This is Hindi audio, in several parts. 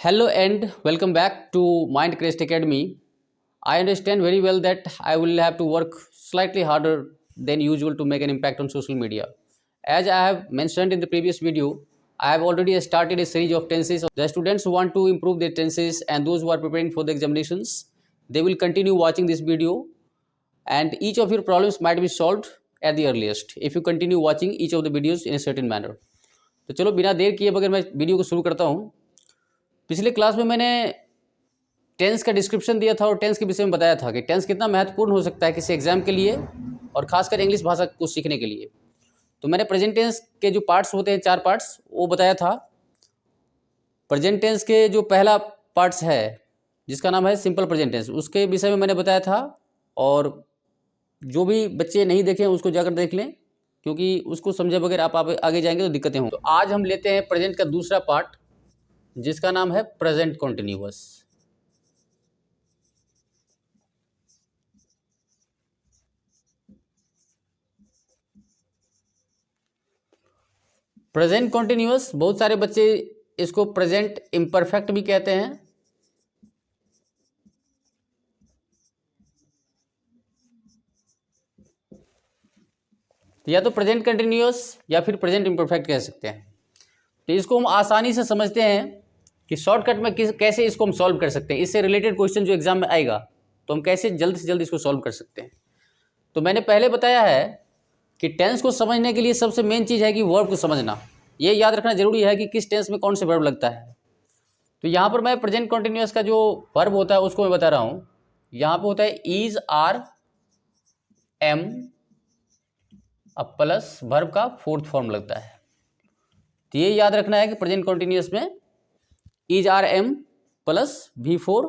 Hello and welcome back to Mindcrest Academy. I understand very well that I will have to work slightly harder than usual to make an impact on social media. As I have mentioned in the previous video, I have already started a series of tenses. The students who want to improve their tenses and those who are preparing for the examinations, they will continue watching this video and each of your problems might be solved at the earliest if you continue watching each of the videos in a certain manner. तो चलो बिना देर किए बगैर मैं वीडियो को शुरू करता हूँ। पिछले क्लास में मैंने टेंस का डिस्क्रिप्शन दिया था और टेंस के विषय में बताया था कि टेंस कितना महत्वपूर्ण हो सकता है किसी एग्जाम के लिए और खासकर इंग्लिश भाषा को सीखने के लिए। तो मैंने प्रेजेंट टेंस के जो पार्ट्स होते हैं 4 पार्ट्स वो बताया था। प्रेजेंट टेंस के जो पहला पार्ट्स है जिसका नाम है सिंपल प्रेजेंट टेंस, उसके विषय में मैंने बताया था और जो भी बच्चे नहीं देखे उसको जाकर देख लें क्योंकि उसको समझे बगैर आप आगे जाएंगे तो दिक्कतें होंगी। तो आज हम लेते हैं प्रेजेंट का दूसरा पार्ट जिसका नाम है प्रेजेंट कॉन्टिन्यूअस। प्रेजेंट कॉन्टिन्यूअस बहुत सारे बच्चे इसको प्रेजेंट इम्परफेक्ट भी कहते हैं। या तो प्रेजेंट कंटिन्यूअस या फिर प्रेजेंट इम्परफेक्ट कह सकते हैं। तो इसको हम आसानी से समझते हैं कि शॉर्टकट में कैसे इसको हम सॉल्व कर सकते हैं। इससे रिलेटेड क्वेश्चन जो एग्जाम में आएगा तो हम कैसे जल्द से जल्द इसको सॉल्व कर सकते हैं। तो मैंने पहले बताया है कि टेंस को समझने के लिए सबसे मेन चीज़ है कि वर्ब को समझना। ये याद रखना जरूरी है कि किस टेंस में कौन से वर्ब लगता है। तो यहाँ पर मैं प्रेजेंट कॉन्टिन्यूअस का जो वर्ब होता है उसको मैं बता रहा हूँ। यहाँ पर होता है इज आर एम अब प्लस वर्ब का फोर्थ फॉर्म लगता है। तो ये याद रखना है कि प्रेजेंट कॉन्टिन्यूअस में is are am plus V4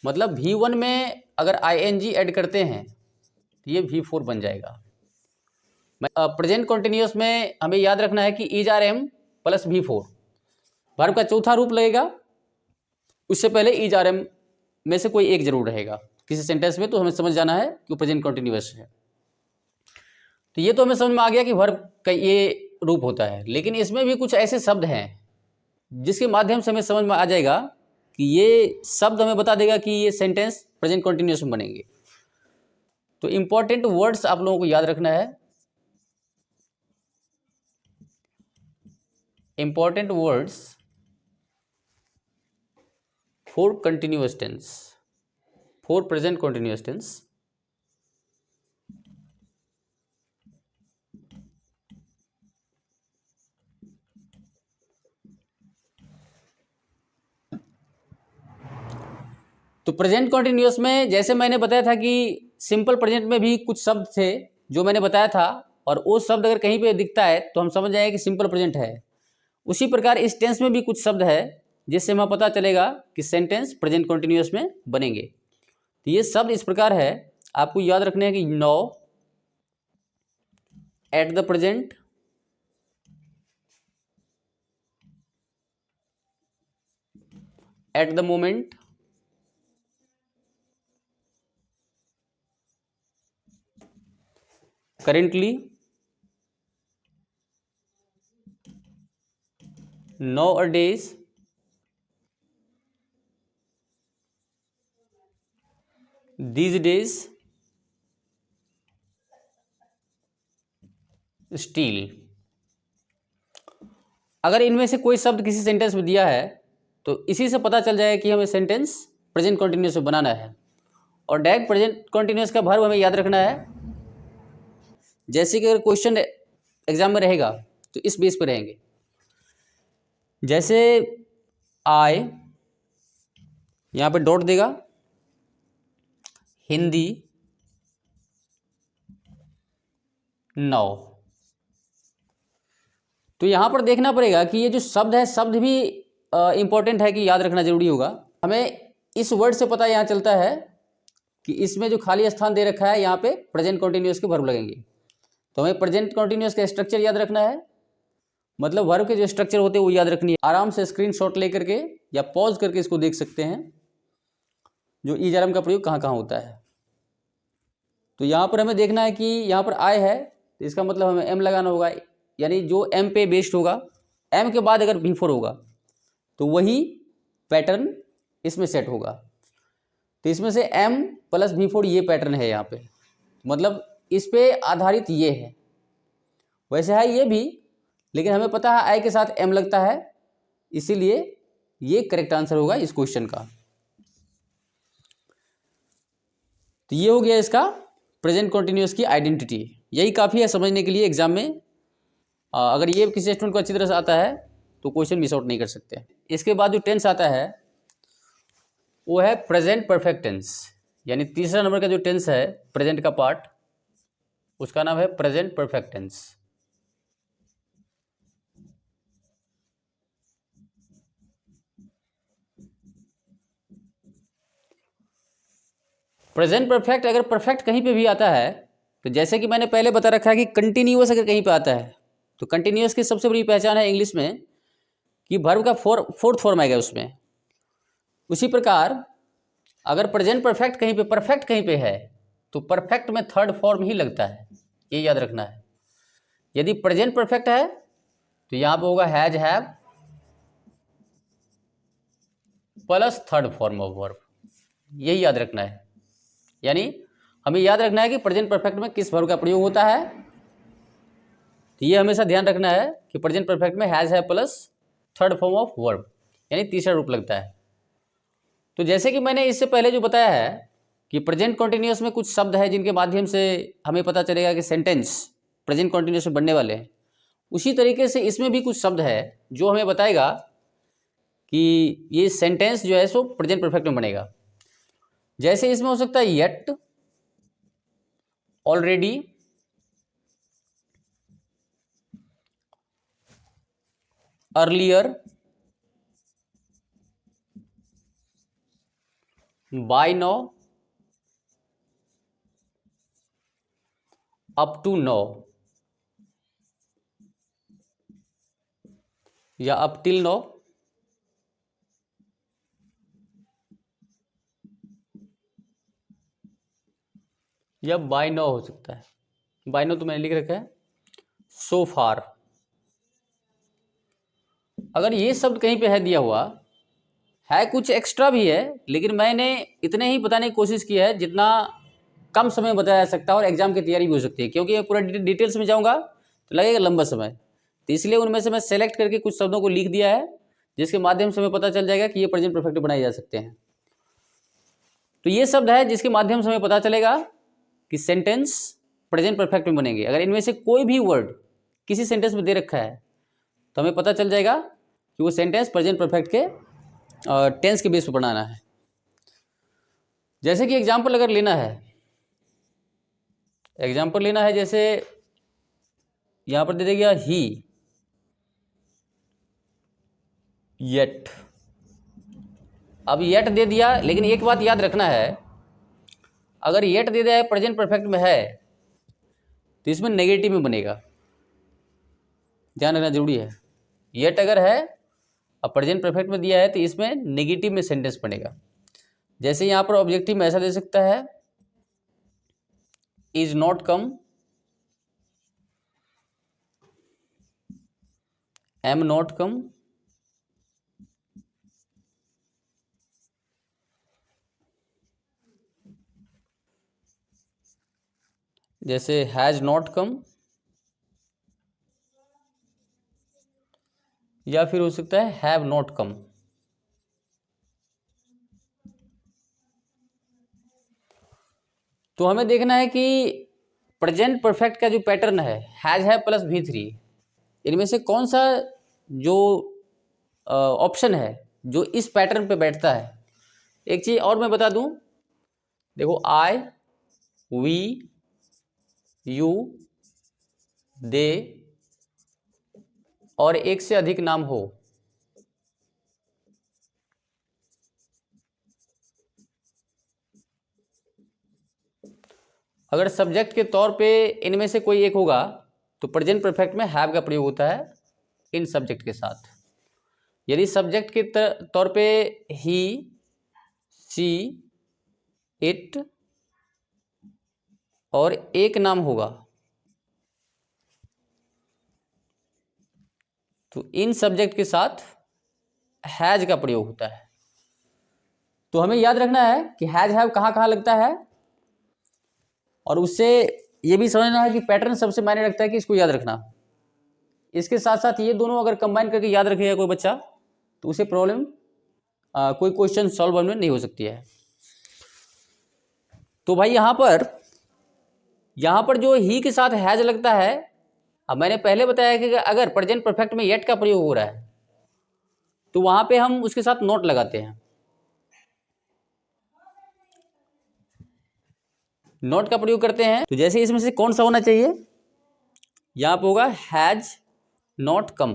मतलब V1 में अगर ING ऐड करते हैं तो ये V4 बन जाएगा। प्रेजेंट कॉन्टिन्यूअस में हमें याद रखना है कि is are am plus V4 verb का चौथा रूप लगेगा। उससे पहले इज आर एम में से कोई एक जरूर रहेगा किसी सेंटेंस में, तो हमें समझ जाना है कि प्रेजेंट कॉन्टिन्यूअस है। तो ये तो हमें समझ में आ गया कि वर्ब का ये रूप होता है, लेकिन इसमें भी कुछ ऐसे शब्द हैं जिसके माध्यम से हमें समझ में आ जाएगा कि ये शब्द हमें बता देगा कि ये सेंटेंस प्रेजेंट कॉन्टिन्यूअस में बनेंगे। तो इंपॉर्टेंट वर्ड्स आप लोगों को याद रखना है। Important words for continuous tense, for present continuous tense. तो प्रेजेंट कॉन्टिन्यूअस में जैसे मैंने बताया था कि सिंपल प्रेजेंट में भी कुछ शब्द थे जो मैंने बताया था और वो शब्द अगर कहीं पे दिखता है तो हम समझ जाएंगे कि सिंपल प्रेजेंट है। उसी प्रकार इस टेंस में भी कुछ शब्द है जिससे हमें पता चलेगा कि सेंटेंस प्रेजेंट कॉन्टिन्यूअस में बनेंगे। तो ये शब्द इस प्रकार है, आपको याद रखने हैं कि now, at the present, at the moment, currently, nowadays, these days, still। अगर इनमें से कोई शब्द किसी सेंटेंस में दिया है तो इसी से पता चल जाएगा कि हमें सेंटेंस प्रेजेंट कॉन्टिन्यूअस में बनाना है। और डायरेक्ट प्रेजेंट कॉन्टिन्यूअस का वर्ब हमें याद रखना है। जैसे कि अगर क्वेश्चन एग्जाम में रहेगा तो इस बेस पे रहेंगे। जैसे आए, यहाँ पे डॉट देगा, हिंदी, नाउ। तो यहाँ पर देखना पड़ेगा कि ये जो शब्द है शब्द भी इंपॉर्टेंट है कि याद रखना जरूरी होगा। हमें इस वर्ड से पता यहाँ चलता है कि इसमें जो खाली स्थान दे रखा है यहाँ पे प्रेजेंट कॉन्टिन्यूअस के वर्ब लगेंगे। तो हमें प्रेजेंट कॉन्टिन्यूअस का स्ट्रक्चर याद रखना है, मतलब वर्ब के जो स्ट्रक्चर होते हैं वो याद रखनी है। आराम से स्क्रीनशॉट लेकर के या पॉज करके इसको देख सकते हैं जो इज आर एम का प्रयोग कहाँ कहाँ होता है। तो यहाँ पर हमें देखना है कि यहाँ पर आय है तो इसका मतलब हमें एम लगाना होगा, यानी जो एम पे बेस्ड होगा। एम के बाद अगर V4 होगा तो वही पैटर्न इसमें सेट होगा। तो इसमें से m + v4 ये पैटर्न है यहाँ पे, मतलब इस पे आधारित ये है। वैसे है ये भी, लेकिन हमें पता है i के साथ m लगता है, इसीलिए ये करेक्ट आंसर होगा इस क्वेश्चन का। तो ये हो गया इसका प्रेजेंट कॉन्टिन्यूअस की आइडेंटिटी। यही काफ़ी है समझने के लिए एग्जाम में। अगर ये किसी स्टूडेंट को अच्छी तरह से आता है तो क्वेश्चन मिस आउट नहीं कर सकते। इसके बाद जो टेंस आता है वो है प्रेजेंट परफेक्ट टेंस, यानी तीसरा नंबर का जो टेंस है प्रेजेंट का पार्ट, उसका नाम है present perfect tense. Present perfect अगर परफेक्ट कहीं पे भी आता है, तो जैसे कि मैंने पहले बता रखा है कि कंटिन्यूअस अगर कहीं पे आता है तो कंटिन्यूअस की सबसे बड़ी पहचान है इंग्लिश में कि वर्ब का फोर्थ फॉर्म आएगा उसमें। उसी प्रकार अगर प्रेजेंट परफेक्ट कहीं पे परफेक्ट कहीं पे है तो परफेक्ट में थर्ड फॉर्म ही लगता है, ये याद रखना है। यदि प्रेजेंट परफेक्ट है तो यहाँ पे होगा has have plus third form of verb, यही याद रखना है। यानी हमें याद रखना है कि प्रेजेंट परफेक्ट में किस वर्ब का प्रयोग होता है। तो ये हमेशा ध्यान रखना है कि प्रेजेंट परफेक्ट में हैज है plus third form of verb, यानी तीसरा रूप लगता है। तो जैसे कि मैंने इससे पहले जो बताया है कि प्रेजेंट कॉन्टिन्यूअस में कुछ शब्द है जिनके माध्यम से हमें पता चलेगा कि सेंटेंस प्रेजेंट कॉन्टिन्यूअस में बनने वाले हैं, उसी तरीके से इसमें भी कुछ शब्द है जो हमें बताएगा कि ये सेंटेंस जो है सो प्रेजेंट परफेक्ट में बनेगा। जैसे इसमें हो सकता है yet, already, earlier, by now, up to now या अप टिल नो, या बाय नो हो सकता है। बाय नो तो मैंने लिख रखा है, सो फार। अगर ये शब्द कहीं पे है दिया हुआ है, कुछ एक्स्ट्रा भी है, लेकिन मैंने इतने ही बताने की कोशिश की है जितना कम समय बताया जा सकता है और एग्जाम की तैयारी भी हो सकती है, क्योंकि मैं पूरा डिटेल्स में जाऊंगा तो लगेगा लंबा समय। तो इसलिए उनमें से मैं सेलेक्ट करके कुछ शब्दों को लिख दिया है जिसके माध्यम से हमें पता चल जाएगा कि ये प्रेजेंट परफेक्ट बनाए जा सकते हैं। तो ये शब्द है जिसके माध्यम से हमें पता चलेगा कि सेंटेंस प्रेजेंट परफेक्ट में बनेंगे। अगर इनमें से कोई भी वर्ड किसी सेंटेंस में दे रखा है तो हमें पता चल जाएगा कि वो सेंटेंस प्रेजेंट परफेक्ट के टेंस के बेस पर बनाना है। जैसे कि एग्जाम्पल अगर लेना है, जैसे यहां पर दे देगा ही, येट। अब येट दे दिया, लेकिन एक बात याद रखना है, अगर येट दे दिया है प्रेजेंट परफेक्ट में है तो इसमें नेगेटिव में बनेगा, ध्यान रखना जरूरी है। येट अगर है और प्रेजेंट परफेक्ट में दिया है तो इसमें नेगेटिव में सेंटेंस बनेगा। जैसे यहां पर ऑब्जेक्टिव में ऐसा दे सकता है, is not come, am not come, जैसे हैज नॉट कम, या फिर हो सकता है हैव नॉट कम। तो हमें देखना है कि प्रेजेंट परफेक्ट का जो पैटर्न हैज है प्लस V3, इनमें से कौन सा जो ऑप्शन है जो इस पैटर्न पे बैठता है। एक चीज और मैं बता दूं, देखो आई, वी, यू, दे और एक से अधिक नाम हो, अगर सब्जेक्ट के तौर पे इनमें से कोई एक होगा तो प्रेजेंट परफेक्ट में हैव का प्रयोग होता है इन सब्जेक्ट के साथ। यदि सब्जेक्ट के तौर पे ही, शी, इट और एक नाम होगा तो इन सब्जेक्ट के साथ हैज का प्रयोग होता है। तो हमें याद रखना है कि हैज हैव कहाँ कहाँ लगता है, और उससे ये भी समझना है कि पैटर्न सबसे मायने रखता है कि इसको याद रखना। इसके साथ साथ ये दोनों अगर कंबाइन करके याद रखेगा कोई बच्चा तो उसे प्रॉब्लम कोई क्वेश्चन सॉल्व में नहीं हो सकती है। तो भाई यहाँ पर जो ही के साथ हैज लगता है, अब मैंने पहले बताया कि अगर प्रेजेंट परफेक्ट में येट का प्रयोग हो रहा है तो वहां पे हम उसके साथ नॉट लगाते हैं। नॉट का प्रयोग करते हैं तो जैसे इसमें से कौन सा होना चाहिए, यहाँ पे होगा हैज नॉट कम,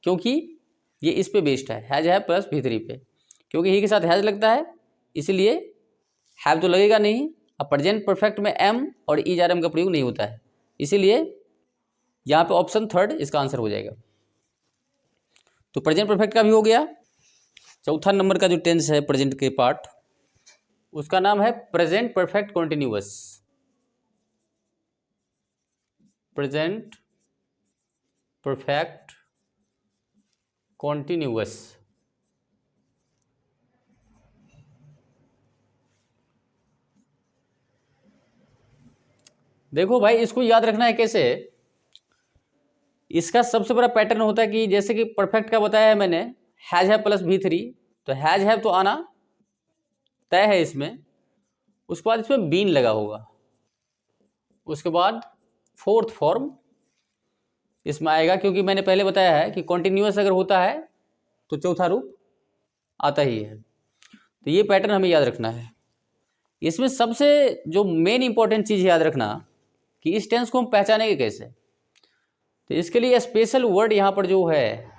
क्योंकि ये इस पे बेस्ड है, हैज है प्लस V3 पे, क्योंकि ही के साथ हैज लगता है इसलिए हैव तो लगेगा नहीं। अब प्रेजेंट परफेक्ट में एम और इज आर एम का प्रयोग नहीं होता है, इसीलिए यहाँ पे ऑप्शन थर्ड इसका आंसर हो जाएगा। तो प्रेजेंट परफेक्ट का भी हो गया। चौथा नंबर का जो टेंस है प्रेजेंट के पार्ट, उसका नाम है present perfect continuous. Present perfect continuous. देखो भाई इसको याद रखना है कैसे। इसका सबसे बड़ा पैटर्न होता है कि जैसे कि परफेक्ट का बताया है मैंने, हैज है प्लस V3, तो हैज है तो आना तय है इसमें। उसके बाद इसमें बीन लगा होगा, उसके बाद फोर्थ फॉर्म इसमें आएगा, क्योंकि मैंने पहले बताया है कि कॉन्टिन्यूअस अगर होता है तो चौथा रूप आता ही है। तो ये पैटर्न हमें याद रखना है। इसमें सबसे जो मेन इंपॉर्टेंट चीज़ याद रखना कि इस टेंस को हम पहचानेंगे कैसे। तो इसके लिए स्पेशल वर्ड यहाँ पर जो है,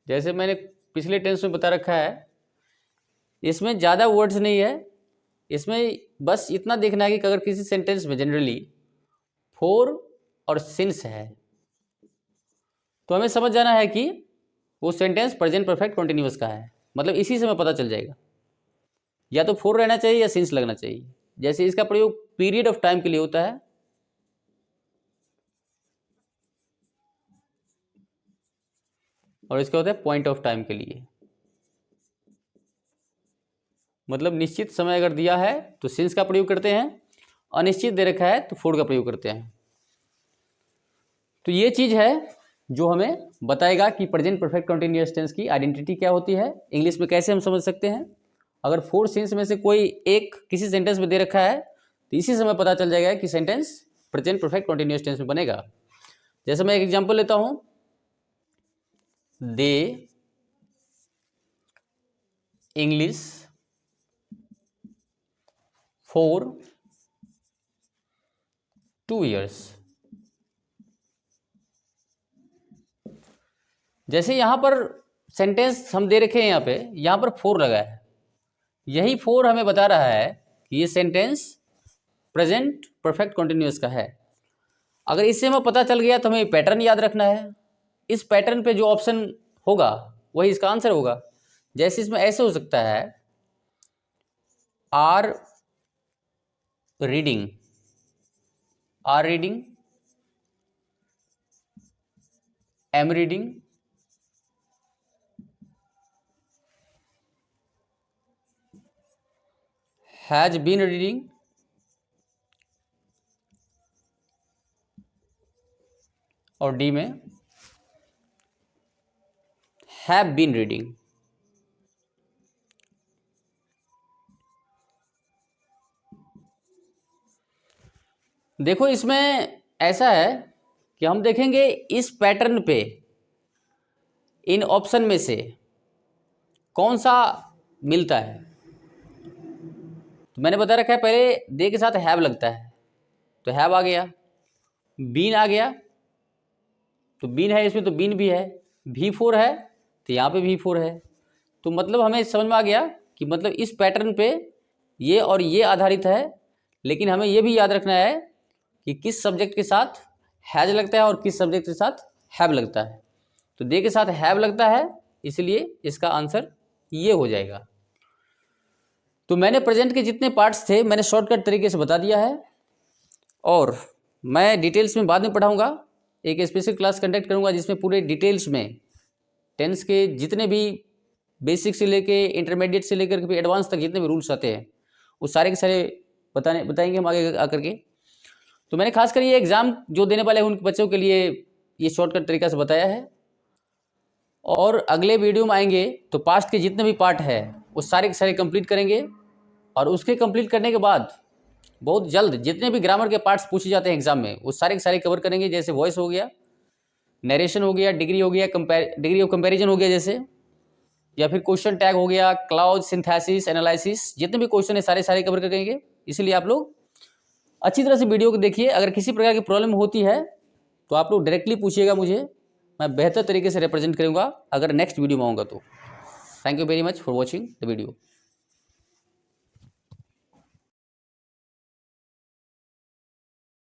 जैसे मैंने पिछले टेंस में बता रखा है, इसमें ज़्यादा वर्ड्स नहीं है। इसमें बस इतना देखना है कि अगर किसी सेंटेंस में जनरली फोर और सिंस है तो हमें समझ जाना है कि वो सेंटेंस प्रेजेंट परफेक्ट कॉन्टिन्यूअस का है। मतलब इसी से हमें पता चल जाएगा, या तो फोर रहना चाहिए या सिंस लगना चाहिए। जैसे इसका प्रयोग पीरियड ऑफ टाइम के लिए होता है, और इसका होता है पॉइंट ऑफ टाइम के लिए। मतलब निश्चित समय अगर दिया है तो सिंस का प्रयोग करते हैं, अनिश्चित दे रखा है तो फोर का प्रयोग करते हैं। तो ये चीज है जो हमें बताएगा कि प्रेजेंट परफेक्ट कंटिन्यूअस टेंस की आइडेंटिटी क्या होती है, इंग्लिश में कैसे हम समझ सकते हैं। अगर फोर सिंस में से कोई एक किसी सेंटेंस में दे रखा है तो इसी समय पता चल जाएगा कि sentence present perfect continuous tense में बनेगा। जैसे मैं एक एग्जांपल लेता हूं, दे इंग्लिश फॉर 2 years। जैसे यहां पर सेंटेंस हम दे रखे हैं, यहां पर फोर लगा है, यही फोर हमें बता रहा है कि ये सेंटेंस प्रेजेंट परफेक्ट कंटिन्यूअस का है। अगर इससे हमें पता चल गया तो हमें पैटर्न याद रखना है। इस पैटर्न पे जो ऑप्शन होगा वही इसका आंसर होगा। जैसे इसमें ऐसे हो सकता है, are reading, are reading, am reading, has been reading, और डी में हैव बीन रीडिंग। देखो इसमें ऐसा है कि हम देखेंगे इस पैटर्न पे इन ऑप्शन में से कौन सा मिलता है। तो मैंने बता रखा है पहले दे के साथ हैव लगता है, तो हैव आ गया। बीन आ गया तो बीन है इसमें, तो बीन भी है। V4 है तो यहाँ पे V4 है। तो मतलब हमें समझ में आ गया कि मतलब इस पैटर्न पे ये और ये आधारित है। लेकिन हमें ये भी याद रखना है कि किस सब्जेक्ट के साथ हैज लगता है और किस सब्जेक्ट के साथ हैव लगता है। तो दे के साथ हैव लगता है, इसलिए इसका आंसर ये हो जाएगा। तो मैंने प्रेजेंट के जितने पार्ट्स थे मैंने शॉर्टकट तरीके से बता दिया है, और मैं डिटेल्स में बाद में पढ़ाऊँगा। एक स्पेशल क्लास कंडक्ट करूँगा जिसमें पूरे डिटेल्स में टेंस के जितने भी बेसिक से लेके इंटरमीडिएट से लेकर के एडवांस तक जितने भी रूल्स आते हैं वो सारे के सारे बताएंगे हम आगे आकर के। तो मैंने खासकर ये एग्ज़ाम जो देने वाले हैं उन बच्चों के लिए ये शॉर्टकट तरीका से बताया है। और अगले वीडियो में आएंगे तो पास्ट के जितने भी पार्ट है वो सारे के सारे कंप्लीट करेंगे, और उसके कंप्लीट करने के बाद बहुत जल्द जितने भी ग्रामर के पार्ट्स पूछे जाते हैं एग्जाम में वो सारे के सारे कवर करेंगे। जैसे वॉइस हो गया, नरेशन हो गया, डिग्री हो गया, डिग्री ऑफ कंपैरिजन हो गया जैसे, या फिर क्वेश्चन टैग हो गया, क्लाउज, सिंथेसिस, एनालिसिस, जितने भी क्वेश्चन है सारे सारे कवर करेंगे। इसलिए आप लोग अच्छी तरह से वीडियो को देखिए। अगर किसी प्रकार की प्रॉब्लम होती है तो आप लोग डायरेक्टली पूछिएगा मुझे, मैं बेहतर तरीके से रिप्रेजेंट करूँगा अगर नेक्स्ट वीडियो में आऊँगा तो। Thank you very much for watching the video.